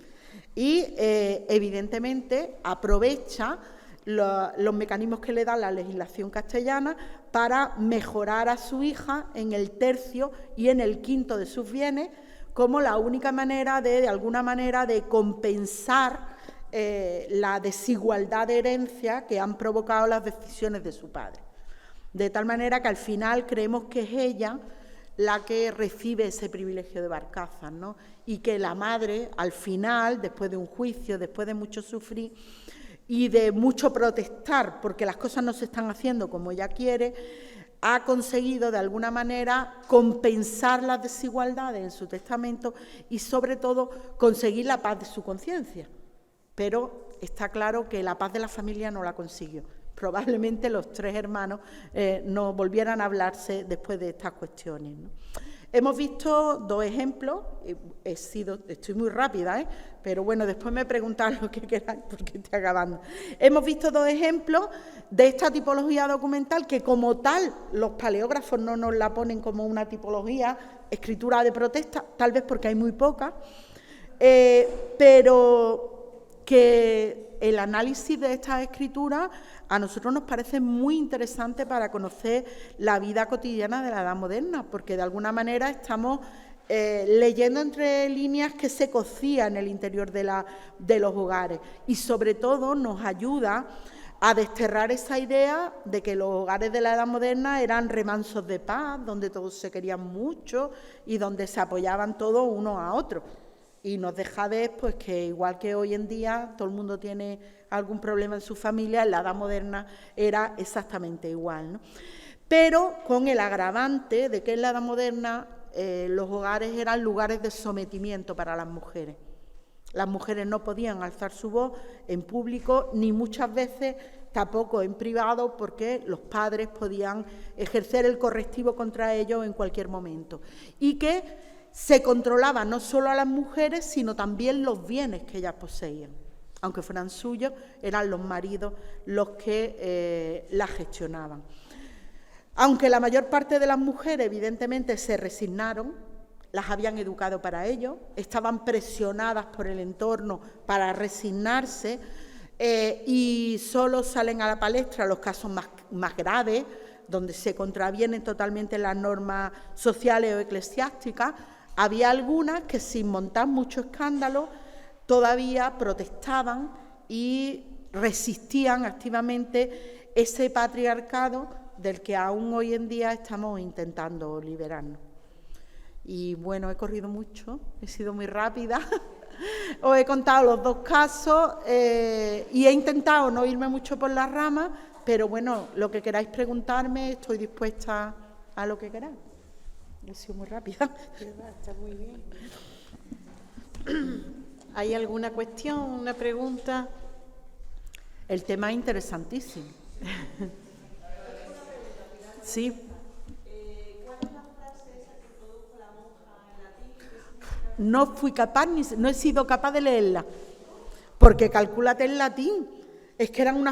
Y evidentemente aprovecha los mecanismos que le da la legislación castellana para mejorar a su hija en el tercio y en el quinto de sus bienes, como la única manera de alguna manera, de compensar la desigualdad de herencia que han provocado las decisiones de su padre. De tal manera que al final creemos que es ella la que recibe ese privilegio de barcazas, ¿no? Y que la madre, al final, después de un juicio, después de mucho sufrir y de mucho protestar porque las cosas no se están haciendo como ella quiere, ha conseguido de alguna manera compensar las desigualdades en su testamento y sobre todo conseguir la paz de su conciencia. Pero está claro que la paz de la familia no la consiguió. Probablemente los tres hermanos no volvieran a hablarse después de estas cuestiones, ¿no? Hemos visto dos ejemplos, estoy muy rápida, pero bueno, después me preguntáis lo que queráis porque estoy acabando. Hemos visto dos ejemplos de esta tipología documental que como tal los paleógrafos no nos la ponen como una tipología, escritura de protesta, tal vez porque hay muy poca, pero que el análisis de estas escrituras a nosotros nos parece muy interesante para conocer la vida cotidiana de la Edad Moderna, porque de alguna manera estamos leyendo entre líneas que se cocía en el interior de los hogares y sobre todo nos ayuda a desterrar esa idea de que los hogares de la Edad Moderna eran remansos de paz, donde todos se querían mucho y donde se apoyaban todos unos a otros. Y nos deja ver pues, que igual que hoy en día todo el mundo tiene algún problema en su familia, en la Edad Moderna era exactamente igual, ¿no? pero con el agravante de que en la Edad Moderna los hogares eran lugares de sometimiento para las mujeres. Las mujeres no podían alzar su voz en público, ni muchas veces tampoco en privado, porque los padres podían ejercer el correctivo contra ellos en cualquier momento. Y que se controlaba no solo a las mujeres, sino también los bienes que ellas poseían. Aunque fueran suyos, eran los maridos los que las gestionaban. Aunque la mayor parte de las mujeres, evidentemente, se resignaron, las habían educado para ello, estaban presionadas por el entorno para resignarse, y solo salen a la palestra los casos más graves, donde se contravienen totalmente las normas sociales o eclesiásticas. Había algunas que, sin montar mucho escándalo, todavía protestaban y resistían activamente ese patriarcado del que aún hoy en día estamos intentando liberarnos. Y bueno, he corrido mucho, he sido muy rápida, os he contado los dos casos y he intentado no irme mucho por las ramas, pero bueno, lo que queráis preguntarme, estoy dispuesta a lo que queráis. He sido muy rápida. Está muy bien. ¿Hay alguna cuestión, una pregunta? El tema es interesantísimo. Sí. ¿Cuál es la frase esa que produjo la monja en latín? No fui capaz, no he sido capaz de leerla, porque calcúlate en latín, es que eran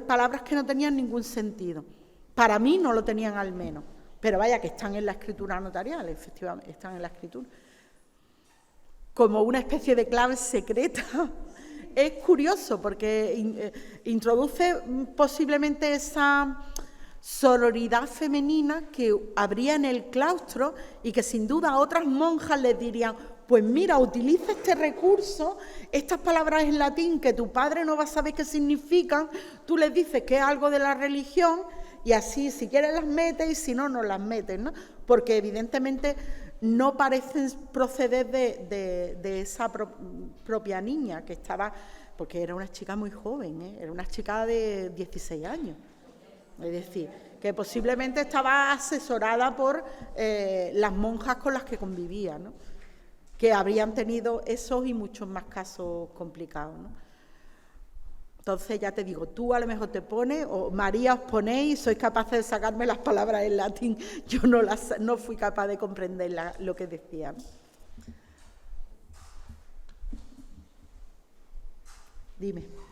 palabras que no tenían ningún sentido. Para mí no lo tenían al menos, pero vaya que están en la escritura notarial, efectivamente, están en la escritura. Como una especie de clave secreta. Es curioso porque introduce posiblemente esa sororidad femenina que habría en el claustro y que sin duda a otras monjas les dirían: pues mira, utiliza este recurso, estas palabras en latín que tu padre no va a saber qué significan, tú les dices que es algo de la religión y así si quieres las metes y si no, no las metes, ¿no? Porque evidentemente no parecen proceder de esa propia niña que estaba, porque era una chica muy joven, era una chica de 16 años. Es decir, que posiblemente estaba asesorada por las monjas con las que convivía, ¿no? Que habrían tenido esos y muchos más casos complicados, ¿no? Entonces, ya te digo, tú a lo mejor te pones, o María os ponéis y sois capaces de sacarme las palabras en latín. Yo no fui capaz de comprender lo que decían. Dime.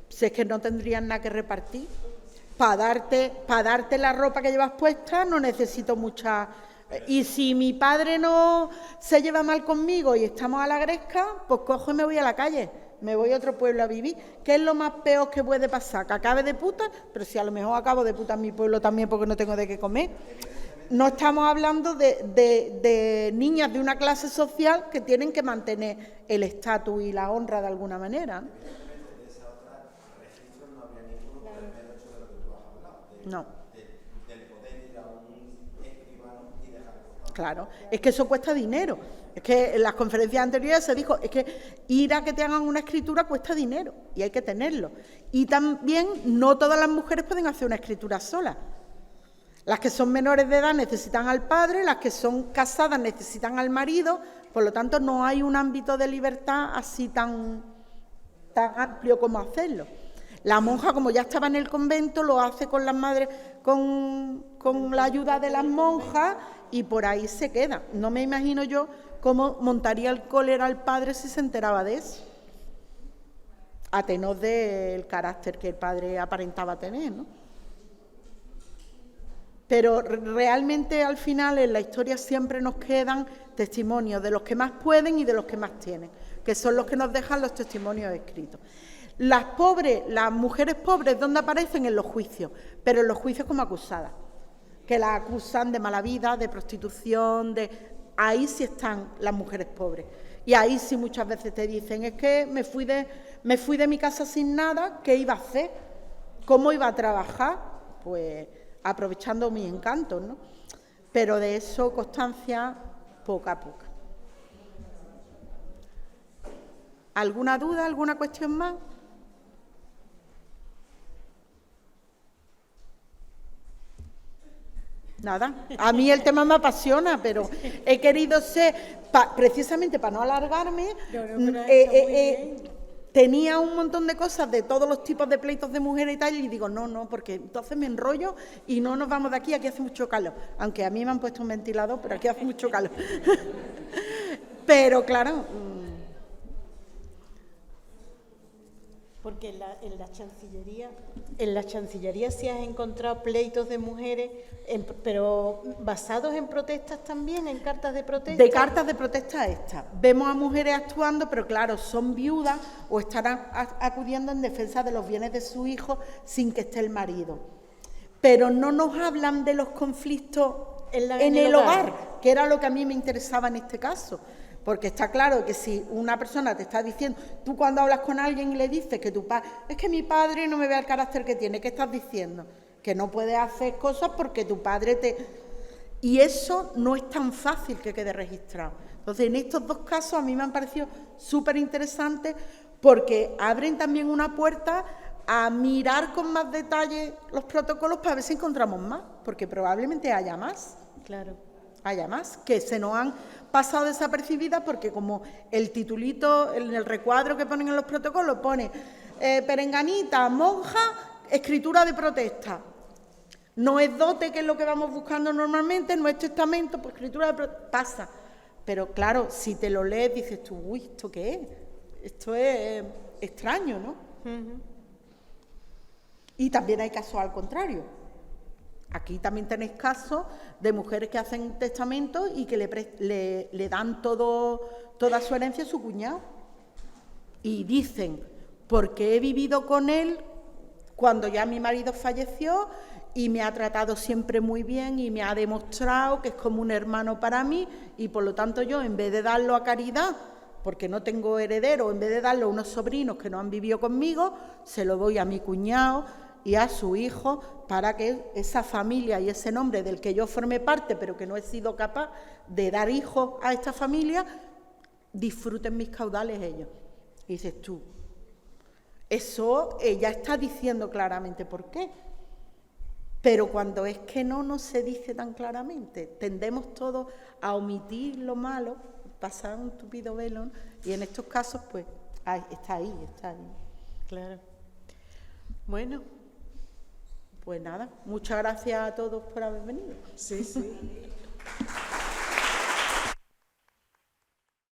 Si es que no tendrían nada que repartir. Para darte la ropa que llevas puesta no necesito mucha. Y si mi padre no se lleva mal conmigo y estamos a la gresca, pues cojo y me voy a la calle, me voy a otro pueblo a vivir. ¿Qué es lo más peor que puede pasar? Que acabe de puta, pero si a lo mejor acabo de puta en mi pueblo también porque no tengo de qué comer. No estamos hablando de niñas de una clase social que tienen que mantener el estatus y la honra de alguna manera, ¿no? No. Claro, es que eso cuesta dinero. Es que en las conferencias anteriores se dijo, es que ir a que te hagan una escritura cuesta dinero y hay que tenerlo. Y también no todas las mujeres pueden hacer una escritura sola. Las que son menores de edad necesitan al padre, las que son casadas necesitan al marido, por lo tanto no hay un ámbito de libertad así tan amplio como hacerlo. La monja, como ya estaba en el convento, lo hace con las madres, con la ayuda de las monjas y por ahí se queda. No me imagino yo cómo montaría el cólera al padre si se enteraba de eso, a tenor del carácter que el padre aparentaba tener, ¿no? Pero realmente al final en la historia siempre nos quedan testimonios de los que más pueden y de los que más tienen, que son los que nos dejan los testimonios escritos. Las mujeres pobres, ¿dónde aparecen? En los juicios, pero en los juicios como acusadas. que las acusan de mala vida, de prostitución, ahí sí están las mujeres pobres. Y ahí sí muchas veces te dicen, es que me fui de mi casa sin nada, ¿qué iba a hacer? ¿Cómo iba a trabajar? Pues aprovechando mis encantos, ¿no? Pero de eso, constancia, poca a poca. ¿Alguna duda, alguna cuestión más? Nada, a mí el tema me apasiona, pero he querido ser, precisamente para no alargarme, tenía un montón de cosas de todos los tipos de pleitos de mujeres y tal, y digo, no, porque entonces me enrollo y no nos vamos de aquí hace mucho calor. Aunque a mí me han puesto un ventilador, pero aquí hace mucho calor. Pero claro... Porque en la Chancillería sí has encontrado pleitos de mujeres, pero basados en protestas también, en cartas de protesta. De cartas de protesta estas. Vemos a mujeres actuando, pero claro, son viudas o estarán acudiendo en defensa de los bienes de su hijo sin que esté el marido. Pero no nos hablan de los conflictos en el hogar, que era lo que a mí me interesaba en este caso. Porque está claro que si una persona te está diciendo, tú cuando hablas con alguien y le dices que tu padre, es que mi padre no me ve el carácter que tiene, ¿qué estás diciendo? Que no puedes hacer cosas porque tu padre te... Y eso no es tan fácil que quede registrado. Entonces, en estos dos casos a mí me han parecido súper interesantes porque abren también una puerta a mirar con más detalle los protocolos para ver si encontramos más, porque probablemente haya más. Claro. Haya más, que se nos han pasado desapercibidas porque como el titulito, en el recuadro que ponen en los protocolos, pone perenganita, monja, escritura de protesta. No es dote, que es lo que vamos buscando normalmente, no es testamento, pues escritura de protesta, pasa. Pero claro, si te lo lees, dices tú, uy, ¿esto qué es? Esto es extraño, ¿no? Uh-huh. Y también hay casos al contrario. Aquí también tenéis casos de mujeres que hacen testamento y que le dan toda su herencia a su cuñado. Y dicen, porque he vivido con él cuando ya mi marido falleció y me ha tratado siempre muy bien y me ha demostrado que es como un hermano para mí y por lo tanto yo, en vez de darlo a caridad, porque no tengo heredero, en vez de darlo a unos sobrinos que no han vivido conmigo, se lo doy a mi cuñado y a su hijo para que esa familia y ese nombre del que yo formé parte, pero que no he sido capaz de dar hijos a esta familia, disfruten mis caudales ellos. Y dices tú, eso ella está diciendo claramente por qué. Pero cuando es que no se dice tan claramente, tendemos todos a omitir lo malo, pasar un tupido velo, y en estos casos, pues, está ahí. Claro. Bueno. Pues nada, muchas gracias a todos por haber venido. Sí.